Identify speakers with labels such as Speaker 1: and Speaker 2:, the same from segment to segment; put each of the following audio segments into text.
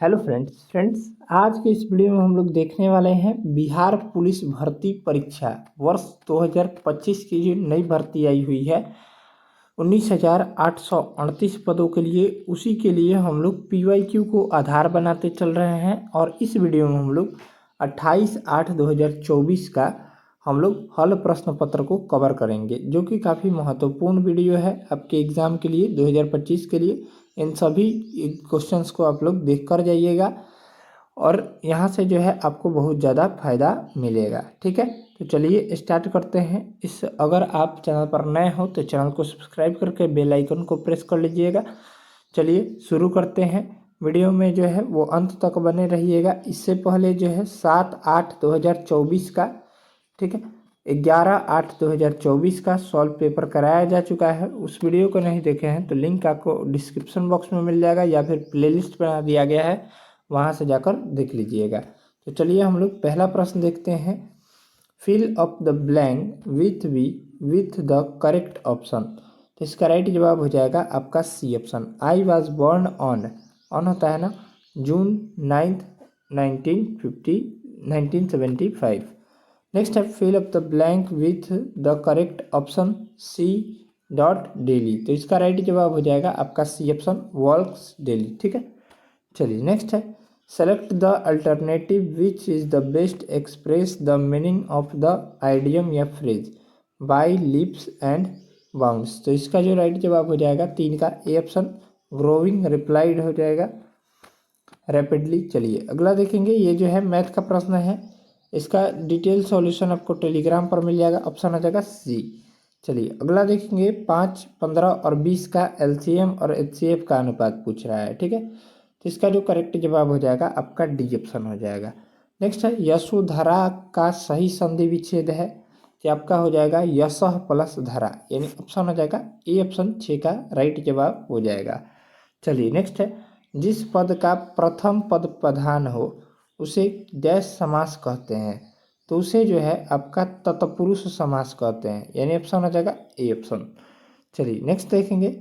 Speaker 1: Hello friends आज के इस वीडियो में हम लोग देखने वाले हैं बिहार पुलिस भर्ती परीक्षा वर्ष 2025 की जो नई भर्ती आई हुई है 19,838 पदों के लिए। उसी के लिए हम लोग PYQ को आधार बनाते चल रहे हैं और इस वीडियो में हम लोग 28/8/2024 का हम लोग हल प्रश्न पत्र को कवर करेंगे, जो कि काफ़ी महत्वपूर्ण वीडियो है आपके एग्ज़ाम के लिए 2025 के लिए। इन सभी क्वेश्चंस को आप लोग देख कर जाइएगा और यहाँ से जो है आपको बहुत ज़्यादा फायदा मिलेगा। ठीक है, तो चलिए स्टार्ट करते हैं। अगर आप चैनल पर नए हो तो चैनल को सब्सक्राइब करके बेल आइकन को प्रेस कर लीजिएगा। चलिए शुरू करते हैं। वीडियो में जो है वो अंत तक बने रहिएगा। इससे पहले जो है 7/8/2024 का, ठीक है, 11/8/2024 का सॉल्व पेपर कराया जा चुका है। उस वीडियो को नहीं देखे हैं तो लिंक आपको डिस्क्रिप्शन बॉक्स में मिल जाएगा या फिर प्लेलिस्ट बना दिया गया है, वहाँ से जाकर देख लीजिएगा। तो चलिए हम लोग पहला प्रश्न देखते हैं। Fill up the blank with the correct option. तो इसका राइट जवाब हो जाएगा आपका C option. I was born on होता है ना, June 9th 1975। नेक्स्ट है fill up the blank with the correct option C dot daily. तो इसका राइट जवाब हो जाएगा आपका सी ऑप्शन वर्क्स डेली। ठीक है, चलिए नेक्स्ट है select the alternative which is the best express the meaning of the idiom या phrase by leaps and bounds. तो इसका जो राइट जवाब हो जाएगा 3 का ए ऑप्शन ग्रोइंग रिप्लाइड हो जाएगा रैपिडली। चलिए अगला देखेंगे। ये जो है मैथ का प्रश्न है, इसका डिटेल सॉल्यूशन आपको टेलीग्राम पर मिल जाएगा। ऑप्शन हो जाएगा सी। चलिए अगला देखेंगे। 5, 15 और 20 का LCM और HCF का अनुपात पूछ रहा है। ठीक है, तो इसका जो करेक्ट जवाब हो जाएगा आपका डी ऑप्शन हो जाएगा। नेक्स्ट है यशोधरा का सही संधि विच्छेद है, कि आपका हो जाएगा यशः प्लस धरा, यानी ऑप्शन हो जाएगा ए ऑप्शन 6 का राइट जवाब हो जाएगा। चलिए नेक्स्ट है जिस पद का प्रथम पद प्रधान हो उसे डैश समास कहते हैं, तो उसे जो है आपका तत्पुरुष समास कहते हैं, यानी ऑप्शन हो जाएगा ए ऑप्शन। चलिए नेक्स्ट देखेंगे।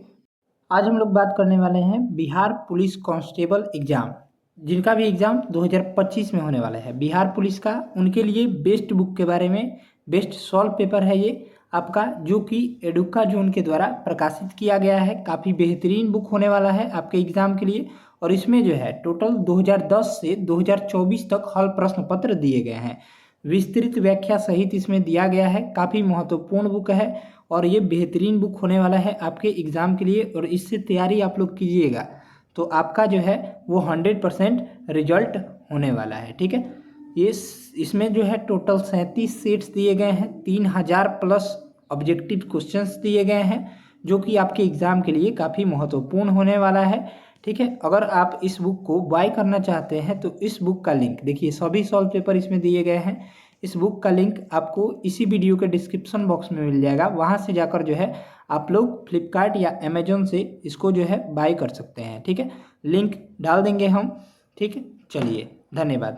Speaker 1: आज हम लोग बात करने वाले हैं बिहार पुलिस कांस्टेबल एग्जाम, जिनका भी एग्जाम 2025 में होने वाला है बिहार पुलिस का। उनके लिए बेस्ट बुक के बारे में बेस्ट सॉल्व पेपर है ये आपका, जो कि एडुका जोन के द्वारा प्रकाशित किया गया है। काफ़ी बेहतरीन बुक होने वाला है आपके एग्जाम के लिए। और इसमें जो है टोटल 2010 से 2024 तक हल प्रश्न पत्र दिए गए हैं, विस्तृत व्याख्या सहित इसमें दिया गया है। काफ़ी महत्वपूर्ण बुक है और ये बेहतरीन बुक होने वाला है आपके एग्ज़ाम के लिए। और इससे तैयारी आप लोग कीजिएगा तो आपका जो है वो 100% रिजल्ट होने वाला है। ठीक है, ये इसमें जो है टोटल 37 सेट्स दिए गए हैं, 3000 प्लस ऑब्जेक्टिव क्वेश्चंस दिए गए हैं, जो कि आपके एग्ज़ाम के लिए काफ़ी महत्वपूर्ण होने वाला है। ठीक है, अगर आप इस बुक को बाय करना चाहते हैं तो इस बुक का लिंक देखिए, सभी सॉल्व पेपर इसमें दिए गए हैं। इस बुक का लिंक आपको इसी वीडियो के डिस्क्रिप्शन बॉक्स में मिल जाएगा, वहाँ से जाकर जो है आप लोग फ्लिपकार्ट या अमेजोन से इसको जो है बाय कर सकते हैं। ठीक है, लिंक डाल देंगे हम। ठीक है, चलिए धन्यवाद।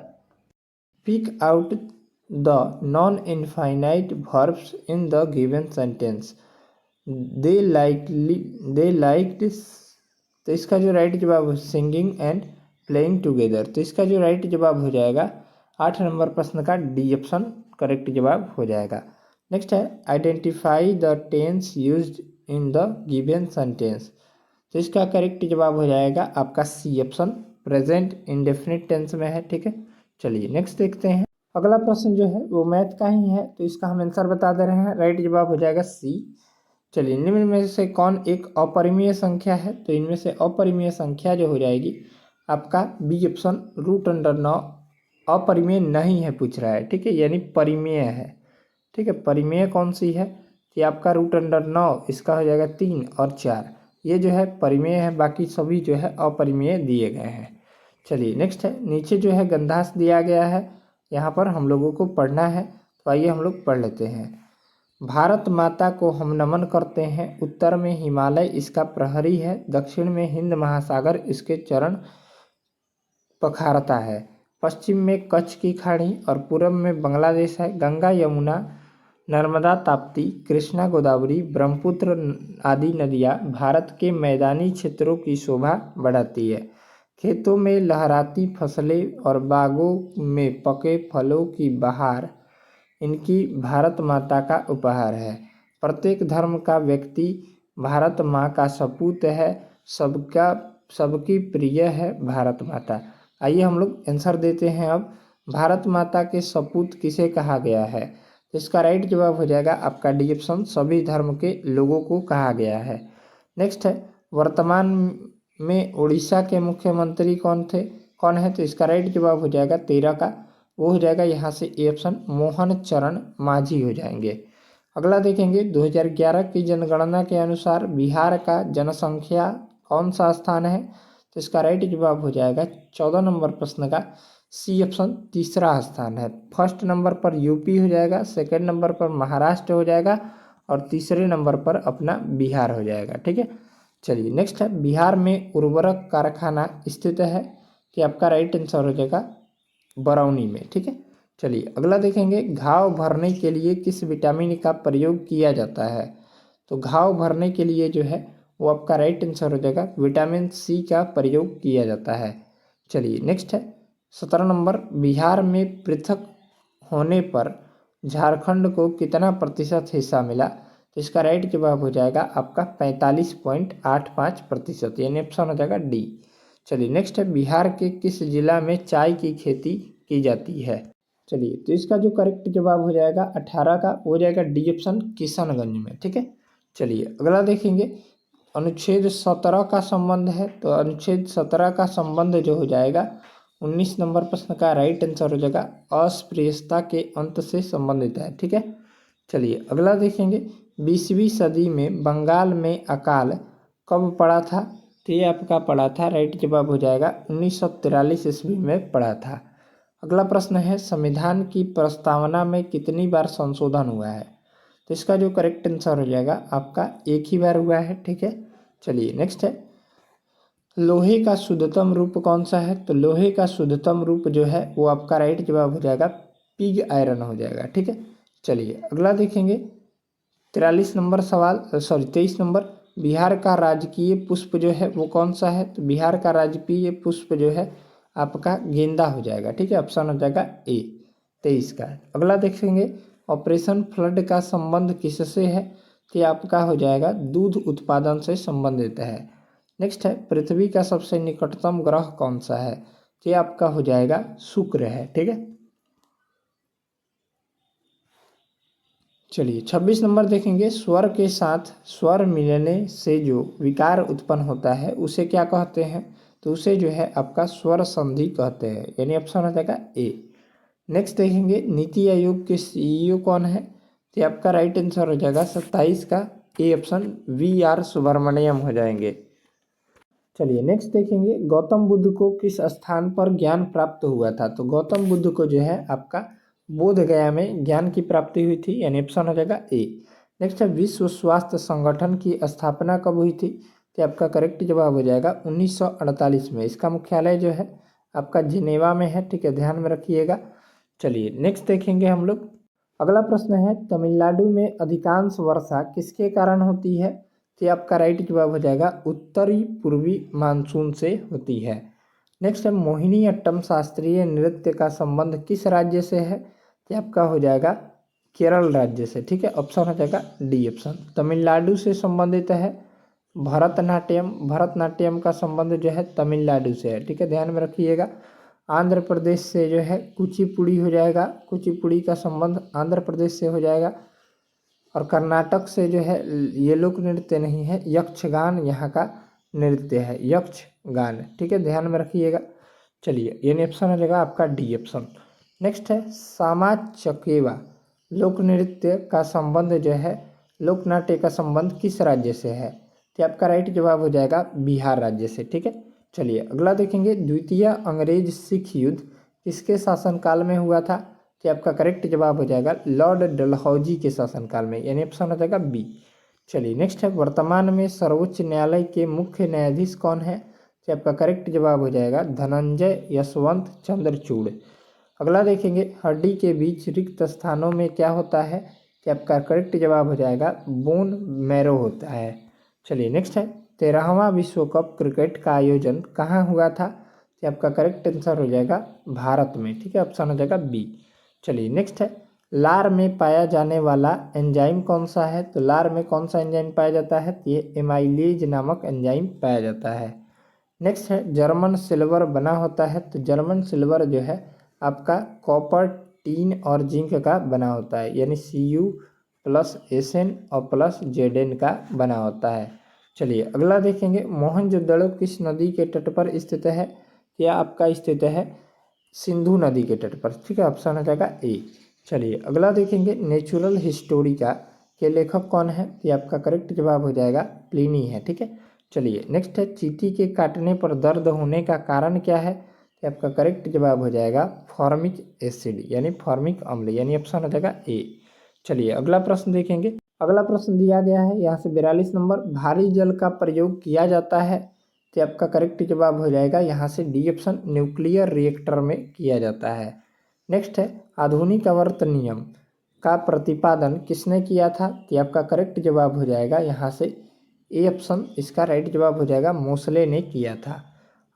Speaker 1: Pick out the non infinite verbs in the given sentence. They liked. तो इसका जो राइट जवाब है सिंगिंग एंड प्लेइंग टुगेदर। तो इसका जो राइट जवाब हो जाएगा 8 नंबर प्रश्न का डी ऑप्शन करेक्ट जवाब हो जाएगा। नेक्स्ट है identify the tense used in the given sentence. तो इसका करेक्ट जवाब हो जाएगा आपका C option present indefinite tense में है। ठीक है, चलिए नेक्स्ट देखते हैं। अगला प्रश्न जो है वो मैथ का ही है, तो इसका हम आंसर बता दे रहे हैं। राइट जवाब हो जाएगा सी। चलिए निम्न में से कौन एक अपरिमेय संख्या है, तो इनमें से अपरिमेय संख्या जो हो जाएगी आपका बी ऑप्शन √9। अपरिमेय नहीं है पूछ रहा है, ठीक है, यानी परिमेय है। ठीक है, परिमेय कौन सी है, कि आपका √9, इसका हो जाएगा 3 और 4, ये जो है परिमेय है, बाकी सभी जो है अपरिमेय दिए गए हैं। चलिए नेक्स्ट है, नीचे जो है गंधांश दिया गया है, यहाँ पर हम लोगों को पढ़ना है, तो आइए हम लोग पढ़ लेते हैं। भारत माता को हम नमन करते हैं, उत्तर में हिमालय इसका प्रहरी है, दक्षिण में हिंद महासागर इसके चरण पखारता है, पश्चिम में कच्छ की खाड़ी और पूर्व में बांग्लादेश है। गंगा यमुना नर्मदा ताप्ती कृष्णा गोदावरी ब्रह्मपुत्र आदि नदियाँ भारत के मैदानी क्षेत्रों की शोभा बढ़ाती है। खेतों में लहराती फसलें और बागों में पके फलों की बहार इनकी भारत माता का उपहार है। प्रत्येक धर्म का व्यक्ति भारत माँ का सपूत है, सबका सबकी प्रिय है भारत माता। आइए हम लोग आंसर देते हैं अब। भारत माता के सपूत किसे कहा गया है? तो इसका राइट जवाब हो जाएगा आपका डी ऑप्शन, सभी धर्म के लोगों को कहा गया है। नेक्स्ट है, वर्तमान में उड़ीसा के मुख्यमंत्री कौन है? तो इसका राइट जवाब हो जाएगा 13 का, वो हो जाएगा यहाँ से ए ऑप्शन, मोहन चरण मांझी हो जाएंगे। अगला देखेंगे, 2011 की जनगणना के अनुसार बिहार का जनसंख्या कौन सा स्थान है? तो इसका राइट जवाब हो जाएगा 14 नंबर प्रश्न का सी ऑप्शन, तीसरा स्थान है। फर्स्ट नंबर पर यूपी हो जाएगा, सेकंड नंबर पर महाराष्ट्र हो जाएगा और तीसरे नंबर पर अपना बिहार हो जाएगा। ठीक है, चलिए नेक्स्ट है, बिहार में उर्वरक कारखाना स्थित है कि आपका राइट आंसर हो जाएगा बरौनी में। ठीक है, चलिए अगला देखेंगे, घाव भरने के लिए किस विटामिन का प्रयोग किया जाता है? तो घाव भरने के लिए जो है वो आपका राइट आंसर हो जाएगा विटामिन सी का प्रयोग किया जाता है। चलिए नेक्स्ट है, 17 नंबर, बिहार में पृथक होने पर झारखंड को कितना प्रतिशत हिस्सा मिला? तो इसका राइट जवाब हो जाएगा आपका 45.85%, यानी ऑप्शन हो जाएगा डी। चलिए नेक्स्ट है, बिहार के किस जिला में चाय की खेती की जाती है? चलिए तो इसका जो करेक्ट जवाब हो जाएगा 18 का, हो जाएगा डी ऑप्शन, किशनगंज में। ठीक है, चलिए अगला देखेंगे, अनुच्छेद 17 का संबंध है। तो अनुच्छेद 17 का संबंध जो हो जाएगा 19 नंबर प्रश्न का राइट आंसर हो जाएगा अस्पृश्यता के अंत से संबंधित है। ठीक है, चलिए अगला देखेंगे, 20वीं सदी में बंगाल में अकाल कब पड़ा था? तो ये आपका पड़ा था, राइट जवाब हो जाएगा 1943 ईस्वी में पड़ा था। अगला प्रश्न है, संविधान की प्रस्तावना में कितनी बार संशोधन हुआ है? तो इसका जो करेक्ट आंसर हो जाएगा आपका एक ही बार हुआ है। ठीक है, चलिए नेक्स्ट है, लोहे का शुद्धतम रूप कौन सा है? तो लोहे का शुद्धतम रूप जो है वो आपका राइट जवाब हो जाएगा पिग आयरन हो जाएगा। ठीक है, चलिए अगला देखेंगे, 43 नंबर सवाल, 23 नंबर, बिहार का राजकीय पुष्प जो है वो कौन सा है? तो बिहार का राजकीय पुष्प जो है आपका गेंदा हो जाएगा। ठीक है, ऑप्शन हो जाएगा ए 23 का। अगला देखेंगे, ऑपरेशन फ्लड का संबंध किससे है? तो आपका हो जाएगा दूध उत्पादन से संबंधित है। नेक्स्ट है, पृथ्वी का सबसे निकटतम ग्रह कौन सा है? तो आपका हो जाएगा शुक्र है। ठीक है, चलिए 26 नंबर देखेंगे, स्वर के साथ स्वर मिलने से जो विकार उत्पन्न होता है उसे क्या कहते हैं? तो उसे जो है आपका स्वर संधि कहते हैं, यानी ऑप्शन हो जाएगा ए। नेक्स्ट देखेंगे, नीति आयोग के सीईओ कौन है? तो आपका राइट आंसर हो जाएगा 27 का ए ऑप्शन, वी सुब्रमण्यम हो जाएंगे। चलिए नेक्स्ट देखेंगे, गौतम बुद्ध को किस स्थान पर ज्ञान प्राप्त हुआ था? तो गौतम बुद्ध को जो है आपका बोध गया में ज्ञान की प्राप्ति हुई थी, यानी ऑप्शन हो जाएगा ए। नेक्स्ट है, विश्व स्वास्थ्य संगठन की स्थापना कब हुई थी? तो आपका करेक्ट जवाब हो जाएगा 1948 में। इसका मुख्यालय जो है आपका जिनेवा में है। ठीक है, ध्यान में रखिएगा। चलिए नेक्स्ट देखेंगे हम लोग, अगला प्रश्न है, तमिलनाडु में अधिकांश वर्षा किसके कारण होती है? तो आपका राइट जवाब हो जाएगा उत्तरी पूर्वी मानसून से होती है। नेक्स्ट है, मोहिनीअट्टम शास्त्रीय नृत्य का संबंध किस राज्य से है? तो आपका हो जाएगा केरल राज्य से। ठीक है, ऑप्शन हो जाएगा डी ऑप्शन, तमिलनाडु से संबंधित है। भरतनाट्यम का संबंध जो है तमिलनाडु से है। ठीक है, ध्यान में रखिएगा। आंध्र प्रदेश से जो है कुचिपुड़ी हो जाएगा, कुचिपुड़ी का संबंध आंध्र प्रदेश से हो जाएगा। और कर्नाटक से जो है ये लोक नृत्य नहीं है, यक्षगान यहाँ का नृत्य है, यक्षगान। ठीक है, ध्यान में रखिएगा। चलिए ये ऑप्शन हो जाएगा आपका डी ऑप्शन। नेक्स्ट है, सामा चकेवा लोक नृत्य का संबंध जो है, लोक नाट्य का संबंध किस राज्य से है? तो आपका राइट जवाब हो जाएगा बिहार राज्य से। ठीक है, चलिए अगला देखेंगे, द्वितीय अंग्रेज सिख युद्ध किसके शासनकाल में हुआ था? तो आपका करेक्ट जवाब हो जाएगा लॉर्ड डलहौजी के शासनकाल में, यानी ऑप्शन हो जाएगा बी। चलिए नेक्स्ट है, वर्तमान में सर्वोच्च न्यायालय के मुख्य न्यायाधीश कौन है? तो आपका करेक्ट जवाब हो जाएगा धनंजय यशवंत चंद्रचूड़। अगला देखेंगे, हड्डी के बीच रिक्त स्थानों में क्या होता है? कि आपका करेक्ट जवाब हो जाएगा बोन मैरो होता है। चलिए नेक्स्ट है, 13वां विश्व कप क्रिकेट का आयोजन कहाँ हुआ था? तो आपका करेक्ट आंसर हो जाएगा भारत में, ठीक है, ऑप्शन हो जाएगा बी। चलिए नेक्स्ट है, लार में पाया जाने वाला एंजाइम कौन सा है? तो लार में कौन सा एंजाइम पाया जाता है? तो ये एमाइलेज नामक एंजाइम पाया जाता है। नेक्स्ट है, जर्मन सिल्वर बना होता है। तो जर्मन सिल्वर जो है आपका कॉपर, टीन और जिंक का बना होता है, यानी Cu+Sn और +Zn का बना होता है। चलिए अगला देखेंगे, मोहनजोदड़ो किस नदी के तट पर स्थित है? यह आपका स्थित है सिंधु नदी के तट पर, ठीक है, ऑप्शन हो जाएगा ए। चलिए अगला देखेंगे, नेचुरल हिस्टोरिका के लेखक कौन है? ये आपका करेक्ट जवाब हो जाएगा प्लिनी है, ठीक है। चलिए नेक्स्ट है, चींटी के काटने पर दर्द होने का कारण क्या है? तो आपका करेक्ट जवाब हो जाएगा फॉर्मिक एसिड, यानी फॉर्मिक अम्ल, यानी ऑप्शन हो जाएगा ए। चलिए अगला प्रश्न देखेंगे, अगला प्रश्न दिया गया है यहाँ से 42 नंबर, भारी जल का प्रयोग किया जाता है। तो आपका करेक्ट जवाब हो जाएगा यहाँ से डी ऑप्शन, न्यूक्लियर रिएक्टर में किया जाता है। नेक्स्ट है, आधुनिक आवर्त नियम का प्रतिपादन किसने किया था? तो आपका करेक्ट जवाब हो जाएगा यहाँ से ए ऑप्शन, इसका राइट जवाब हो जाएगा मोसले ने किया था।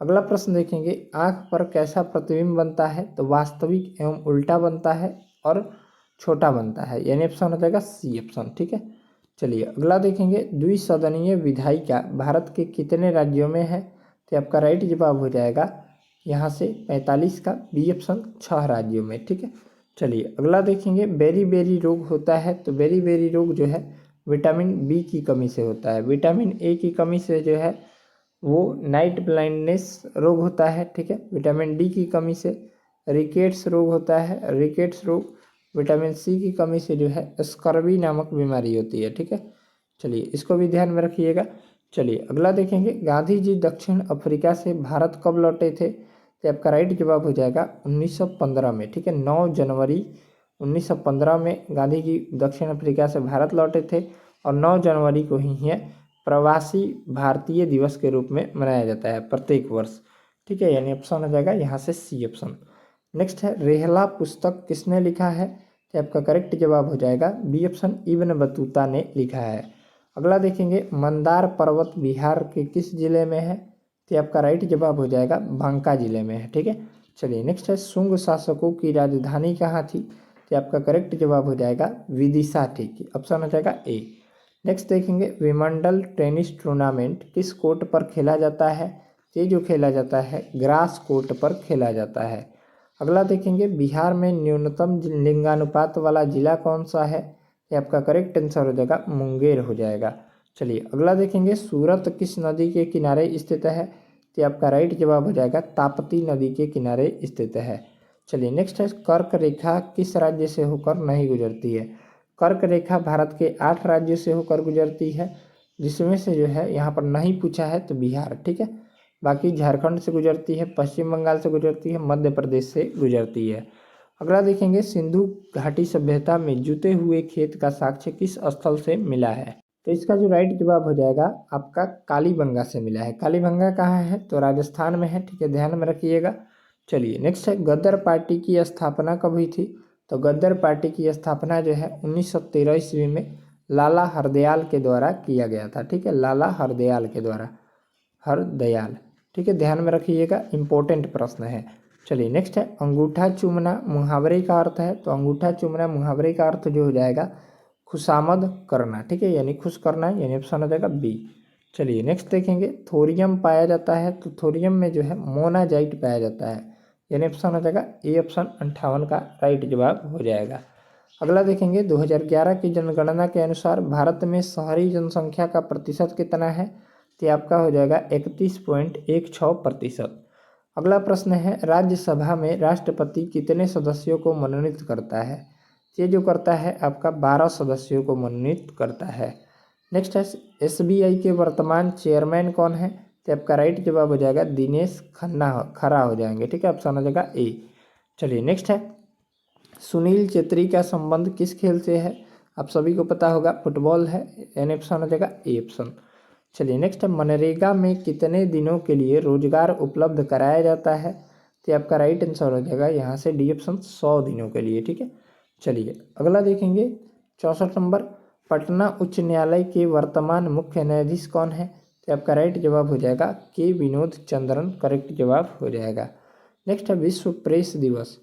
Speaker 1: अगला प्रश्न देखेंगे, आँख पर कैसा प्रतिबिंब बनता है? तो वास्तविक एवं उल्टा बनता है और छोटा बनता है, यानी ऑप्शन हो जाएगा सी ऑप्शन, ठीक है। चलिए अगला देखेंगे, द्विसदनीय विधायिका भारत के कितने राज्यों में है? तो आपका राइट जवाब हो जाएगा यहाँ से 45 का बी ऑप्शन, 6 राज्यों में, ठीक है। चलिए अगला देखेंगे, बेरी बेरी रोग होता है। तो बेरी बेरी रोग जो है विटामिन बी की कमी से होता है, विटामिन ए की कमी से जो है वो नाइट ब्लाइंडनेस रोग होता है, ठीक है। विटामिन डी की कमी से रिकेट्स रोग होता है, रिकेट्स रोग। विटामिन सी की कमी से जो है स्कर्वी नामक बीमारी होती है, ठीक है। चलिए इसको भी ध्यान में रखिएगा। चलिए अगला देखेंगे, गांधी जी दक्षिण अफ्रीका से भारत कब लौटे थे? तो आपका राइट जवाब हो जाएगा 1915 में, ठीक है, 9 जनवरी 1915 में गांधी जी दक्षिण अफ्रीका से भारत लौटे थे और 9 जनवरी को ही है प्रवासी भारतीय दिवस के रूप में मनाया जाता है प्रत्येक वर्ष, ठीक है, यानी ऑप्शन हो जाएगा यहाँ से सी ऑप्शन। नेक्स्ट है, रेहला पुस्तक किसने लिखा है? तो आपका करेक्ट जवाब हो जाएगा बी ऑप्शन, इब्न बतूता ने लिखा है। अगला देखेंगे, मंदार पर्वत बिहार के किस जिले में है? तो आपका राइट जवाब हो जाएगा बांका जिले में है, ठीक है। चलिए नेक्स्ट है, शुंग शासकों की राजधानी कहाँ थी? तो आपका करेक्ट जवाब हो जाएगा विदिशा, ठीक है, ऑप्शन हो जाएगा ए। नेक्स्ट देखेंगे, विमंडल टेनिस टूर्नामेंट किस कोर्ट पर खेला जाता है? ये जो खेला जाता है ग्रास कोर्ट पर खेला जाता है। अगला देखेंगे, बिहार में न्यूनतम लिंगानुपात वाला जिला कौन सा है? ये आपका करेक्ट आंसर हो जाएगा मुंगेर हो जाएगा। चलिए अगला देखेंगे, सूरत किस नदी के किनारे स्थित है? तो आपका राइट जवाब हो जाएगा ताप्ती नदी के किनारे स्थित है। चलिए नेक्स्ट है, कर्क रेखा किस राज्य से होकर नहीं गुजरती है? कर्क रेखा भारत के 8 राज्यों से होकर गुजरती है, जिसमें से जो है यहाँ पर नहीं पूछा है तो बिहार, ठीक है। बाकी झारखंड से गुजरती है, पश्चिम बंगाल से गुजरती है, मध्य प्रदेश से गुजरती है। अगला देखेंगे, सिंधु घाटी सभ्यता में जुते हुए खेत का साक्ष्य किस स्थल से मिला है? तो इसका जो राइट जवाब हो जाएगा आपका कालीबंगा से मिला है। कालीबंगा कहाँ है? तो राजस्थान में है, ठीक है, ध्यान में रखिएगा। चलिए नेक्स्ट है, गदर पार्टी की स्थापना कब हुई थी? तो गदर पार्टी की स्थापना जो है 1913 ईस्वी में लाला हरदयाल के द्वारा किया गया था, ठीक है, लाला हरदयाल के द्वारा, हरदयाल, ठीक है, ध्यान में रखिएगा, इंपॉर्टेंट प्रश्न है। चलिए नेक्स्ट है, अंगूठा चूमना मुहावरे का अर्थ है। तो अंगूठा चूमना मुहावरे का अर्थ जो हो जाएगा खुशामद करना, ठीक है, यानी खुश करना, यानी ऑप्शन हो जाएगा बी। चलिए नेक्स्ट देखेंगे, थोरियम पाया जाता है। तो थोरियम में जो है मोनाजाइट पाया जाता है, यानी ऑप्शन हो जाएगा ए ऑप्शन, 58 का राइट जवाब हो जाएगा। अगला देखेंगे, 2011 की जनगणना के अनुसार भारत में शहरी जनसंख्या का प्रतिशत कितना है? तो आपका हो जाएगा 31.16%। अगला प्रश्न है, राज्यसभा में राष्ट्रपति कितने सदस्यों को मनोनीत करता है? ये जो करता है आपका 12 सदस्यों को मनोनीत करता है। नेक्स्ट है, एसबीआई के वर्तमान चेयरमैन कौन है? तो आपका राइट जवाब हो जाएगा दिनेश खन्ना हो जाएंगे, ठीक है, ऑप्शन हो जाएगा ए। चलिए नेक्स्ट है, सुनील चेत्री का संबंध किस खेल से है? आप सभी को पता होगा फुटबॉल है, यानी ऑप्शन हो जाएगा ए ऑप्शन। चलिए नेक्स्ट है, मनरेगा में कितने दिनों के लिए रोजगार उपलब्ध कराया जाता है? तो आपका राइट आंसर हो जाएगा यहाँ से डी ऑप्शन, 100 दिनों के लिए, ठीक है। चलिए अगला देखेंगे, 64 नंबर, पटना उच्च न्यायालय के वर्तमान मुख्य न्यायाधीश कौन है? तो आपका राइट जवाब हो जाएगा के विनोद चंद्रन, करेक्ट जवाब हो जाएगा। नेक्स्ट है विश्व प्रेस दिवस।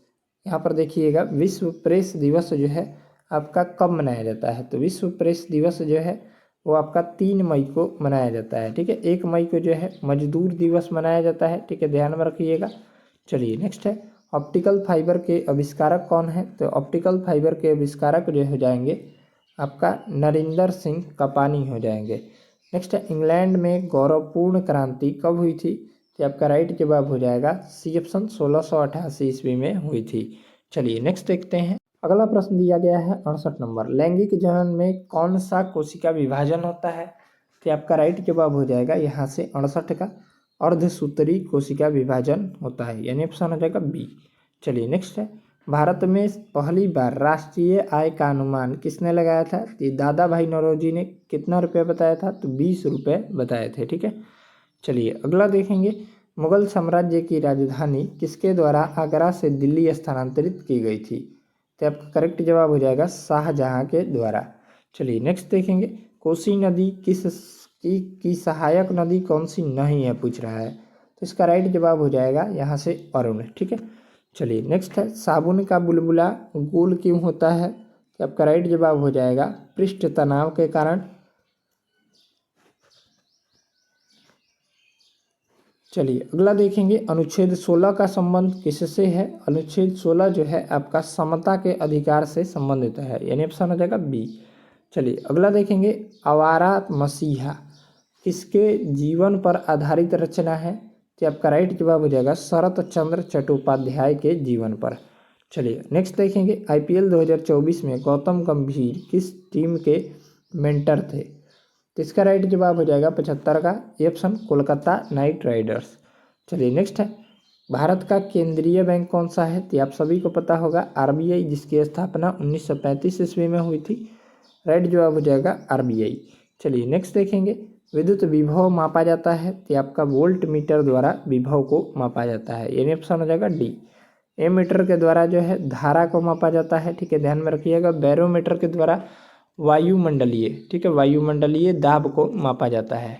Speaker 1: यहाँ पर देखिएगा विश्व प्रेस दिवस जो है आपका कब मनाया जाता है, तो विश्व प्रेस दिवस जो है वो आपका 3 मई को मनाया जाता है, ठीक है। 1 मई को जो है मजदूर दिवस मनाया जाता है, ठीक है, ध्यान में रखिएगा। चलिए नेक्स्ट है ऑप्टिकल फाइबर के आविष्कारक कौन है, तो ऑप्टिकल फाइबर के आविष्कारक जो हो जाएंगे आपका नरिंदर सिंह कपानी हो जाएंगे। नेक्स्ट है इंग्लैंड में गौरवपूर्ण क्रांति कब हुई थी, तो आपका राइट जवाब हो जाएगा सी ऑप्शन 1688 ईस्वी में हुई थी। चलिए नेक्स्ट देखते हैं। अगला प्रश्न दिया गया है 68 नंबर, लैंगिक जनन में कौन सा कोशिका विभाजन होता है, तो आपका राइट जवाब हो जाएगा यहाँ से 68 का अर्धसूत्री कोशिका विभाजन होता है, यानी ऑप्शन हो जाएगा बी। चलिए नेक्स्ट है भारत में पहली बार राष्ट्रीय आय का अनुमान किसने लगाया था, तो दादा भाई नौरोजी ने कितना रुपये बताया था, तो 20 रुपये बताए थे, ठीक है। चलिए अगला देखेंगे, मुगल साम्राज्य की राजधानी किसके द्वारा आगरा से दिल्ली स्थानांतरित की गई थी, तो आपका करेक्ट जवाब हो जाएगा शाहजहां के द्वारा। चलिए नेक्स्ट देखेंगे, कोसी नदी की सहायक नदी कौन सी नहीं है पूछ रहा है, तो इसका राइट जवाब हो जाएगा यहाँ से अरुण, ठीक है। चलिए नेक्स्ट है साबुन का बुलबुला गोल क्यों होता है, तो आपका राइट जवाब हो जाएगा पृष्ठ तनाव के कारण। चलिए अगला देखेंगे, अनुच्छेद 16 का संबंध किससे है, अनुच्छेद 16 जो है आपका समता के अधिकार से संबंधित है, यानी ऑप्शन हो जाएगा बी। चलिए अगला देखेंगे, आवारा मसीहा किसके जीवन पर आधारित रचना है, तो आपका राइट जवाब हो जाएगा शरत चंद्र चट्टोपाध्याय के जीवन पर। चलिए नेक्स्ट देखेंगे, आईपीएल 2024 में गौतम गंभीर किस टीम के मेंटर थे, तो इसका राइट जवाब हो जाएगा 75 का ऑप्शन कोलकाता नाइट राइडर्स। चलिए नेक्स्ट है, भारत का केंद्रीय बैंक कौन सा है, तो आप सभी को पता होगा आरबीआई, जिसकी स्थापना 1935 ईस्वी में हुई थी, राइट जवाब हो जाएगा आरबीआई। चलिए नेक्स्ट देखेंगे, विद्युत विभव मापा जाता है, तो आपका वोल्ट मीटर द्वारा विभव को मापा जाता है, यानी ऑप्शन हो जाएगा डी। एमीटर के द्वारा जो है धारा को मापा जाता है, ठीक है, ध्यान में रखिएगा। बैरोमीटर के द्वारा वायुमंडलीय, ठीक है, वायुमंडलीय दाब को मापा जाता है।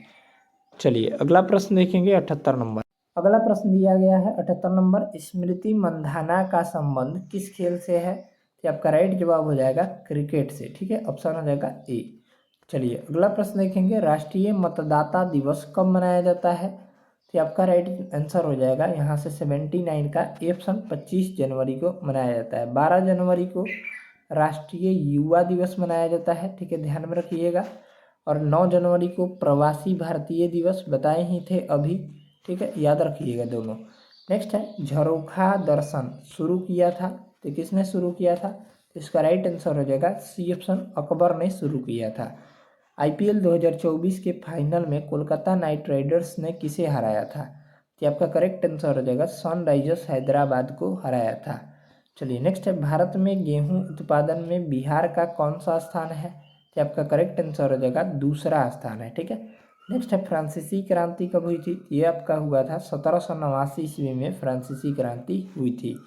Speaker 1: चलिए अगला प्रश्न देखेंगे 78 नंबर। अगला प्रश्न दिया गया है 78 नंबर, स्मृति मंधाना का संबंध किस खेल से है, तो आपका राइट जवाब हो जाएगा क्रिकेट से, ठीक है, ऑप्शन हो जाएगा ए। चलिए अगला प्रश्न देखेंगे, राष्ट्रीय मतदाता दिवस कब मनाया जाता है, तो आपका राइट आंसर हो जाएगा यहाँ से 79 का ऑप्शन 25 जनवरी को मनाया जाता है। 12 जनवरी को राष्ट्रीय युवा दिवस मनाया जाता है, ठीक है, ध्यान में रखिएगा। और 9 जनवरी को प्रवासी भारतीय दिवस बताए ही थे अभी, ठीक है, याद रखिएगा दोनों। नेक्स्ट है झरोखा दर्शन शुरू किया था, तो किसने शुरू किया था, तो इसका राइट आंसर हो जाएगा सी ऑप्शन अकबर ने शुरू किया था। आईपीएल 2024 के फाइनल में कोलकाता नाइट राइडर्स ने किसे हराया था, तो आपका करेक्ट आंसर हो जाएगा सनराइजर्स हैदराबाद को हराया था। चलिए नेक्स्ट है, भारत में गेहूं उत्पादन में बिहार का कौन सा स्थान है, तो आपका करेक्ट आंसर हो जाएगा दूसरा स्थान है, ठीक है। नेक्स्ट है, फ्रांसीसी क्रांति कब हुई थी, ये आपका हुआ था 1789 ईस्वी में फ्रांसीसी क्रांति हुई थी।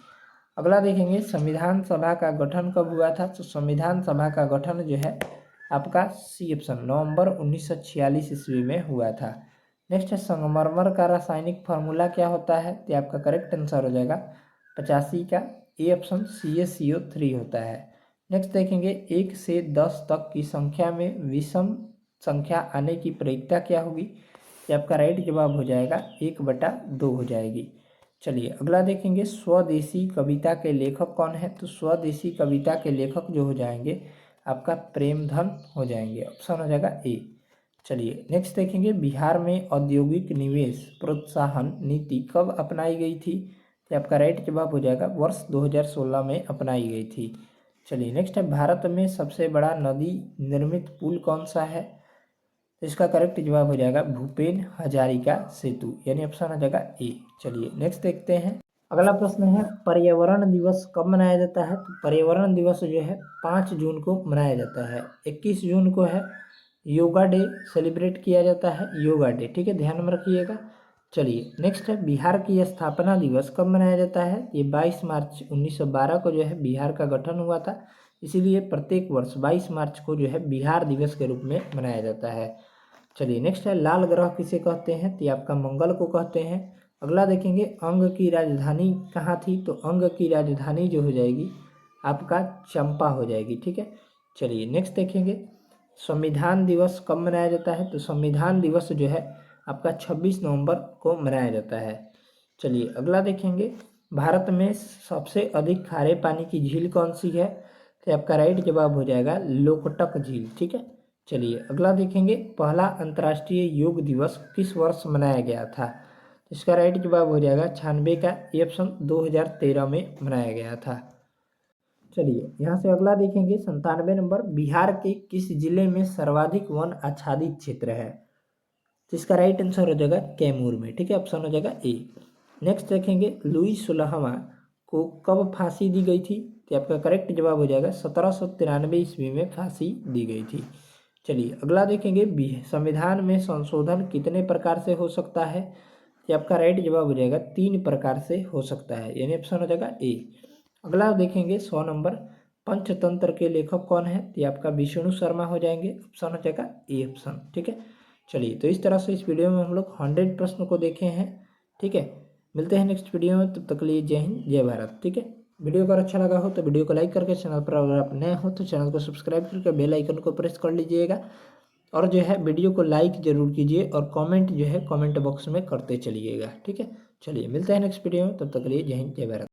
Speaker 1: अगला देखेंगे, संविधान सभा का गठन कब हुआ था, तो संविधान सभा का गठन जो है आपका सी ऑप्शन नवंबर 1946 ईस्वी में हुआ था। नेक्स्ट है, संगमरमर का रासायनिक फार्मूला क्या होता है, तो आपका करेक्ट आंसर हो जाएगा 85 का ए ऑप्शन CaCO3 होता है। नेक्स्ट देखेंगे, 1 से 10 तक की संख्या में विषम संख्या आने की प्रवृत्ति क्या होगी, तो आपका राइट जवाब हो जाएगा 1/2 हो जाएगी। चलिए अगला देखेंगे, स्वदेशी कविता के लेखक कौन है, तो स्वदेशी कविता के लेखक जो हो जाएंगे आपका प्रेमधन हो जाएंगे, ऑप्शन हो जाएगा ए। चलिए नेक्स्ट देखेंगे, बिहार में औद्योगिक निवेश प्रोत्साहन नीति कब अपनाई गई थी, तो आपका राइट जवाब हो जाएगा वर्ष 2016 में अपनाई गई थी। चलिए नेक्स्ट है, भारत में सबसे बड़ा नदी निर्मित पुल कौन सा है, तो इसका करेक्ट जवाब हो जाएगा भूपेन हजारिका सेतु, यानी ऑप्शन हो जाएगा ए। चलिए नेक्स्ट देखते हैं। अगला प्रश्न है, पर्यावरण दिवस कब मनाया जाता है, तो पर्यावरण दिवस जो है 5 जून को मनाया जाता है। 21 जून को है योगा डे सेलिब्रेट किया जाता है, योगा डे, ठीक है, ध्यान में रखिएगा। चलिए नेक्स्ट है, बिहार की स्थापना दिवस कब मनाया जाता है, ये 22 मार्च 1912 को जो है बिहार का गठन हुआ था, इसीलिए प्रत्येक वर्ष 22 मार्च को जो है बिहार दिवस के रूप में मनाया जाता है। चलिए नेक्स्ट है लाल ग्रह किसे कहते हैं, तो ये आपका मंगल को कहते हैं। अगला देखेंगे अंग की राजधानी कहाँ थी, तो अंग की राजधानी जो हो जाएगी आपका चंपा हो जाएगी, ठीक है। चलिए नेक्स्ट देखेंगे संविधान दिवस कब मनाया जाता है, तो संविधान दिवस जो है आपका 26 नवंबर को मनाया जाता है। चलिए अगला देखेंगे भारत में सबसे अधिक खारे पानी की झील कौन सी है, तो आपका राइट जवाब हो जाएगा लोकटक झील, ठीक है। चलिए अगला देखेंगे पहला अंतर्राष्ट्रीय योग दिवस किस वर्ष मनाया गया था, तो इसका राइट जवाब हो जाएगा 96 का, ये ऑप्शन 2013 में मनाया गया था। चलिए यहाँ से अगला देखेंगे 97 नंबर बिहार के किस जिले में सर्वाधिक वन आच्छादित क्षेत्र है, तो इसका राइट आंसर हो जाएगा कैमूर में, ठीक है, ऑप्शन हो जाएगा ए। नेक्स्ट देखेंगे लुई 16वां को कब फांसी दी गई थी, तो आपका करेक्ट जवाब हो जाएगा 1793 ईस्वी में फांसी दी गई थी। चलिए अगला देखेंगे संविधान में संशोधन कितने प्रकार से हो सकता है, तो आपका राइट जवाब हो जाएगा 3 प्रकार से हो सकता है, यानी ऑप्शन हो जाएगा ए। अगला देखेंगे 100 नंबर पंचतंत्र के लेखक कौन है, तो आपका विष्णु शर्मा हो जाएंगे, ऑप्शन हो जाएगा ए ऑप्शन, ठीक है। चलिए तो इस तरह से इस वीडियो में हम लोग 100 प्रश्न को देखे हैं, ठीक है। मिलते हैं नेक्स्ट वीडियो में, तब तक के लिए जय हिंद जय भारत, ठीक है। वीडियो अगर अच्छा लगा हो तो वीडियो को लाइक करके, चैनल पर अगर आप नए हो तो चैनल को सब्सक्राइब करके बेल आइकन को प्रेस कर लीजिएगा, और जो है वीडियो को लाइक जरूर कीजिए, और कमेंट जो है कमेंट बॉक्स में करते चलिएगा, ठीक है। चलिए मिलते हैं नेक्स्ट वीडियो में, तब तक के लिए जय हिंद जय भारत।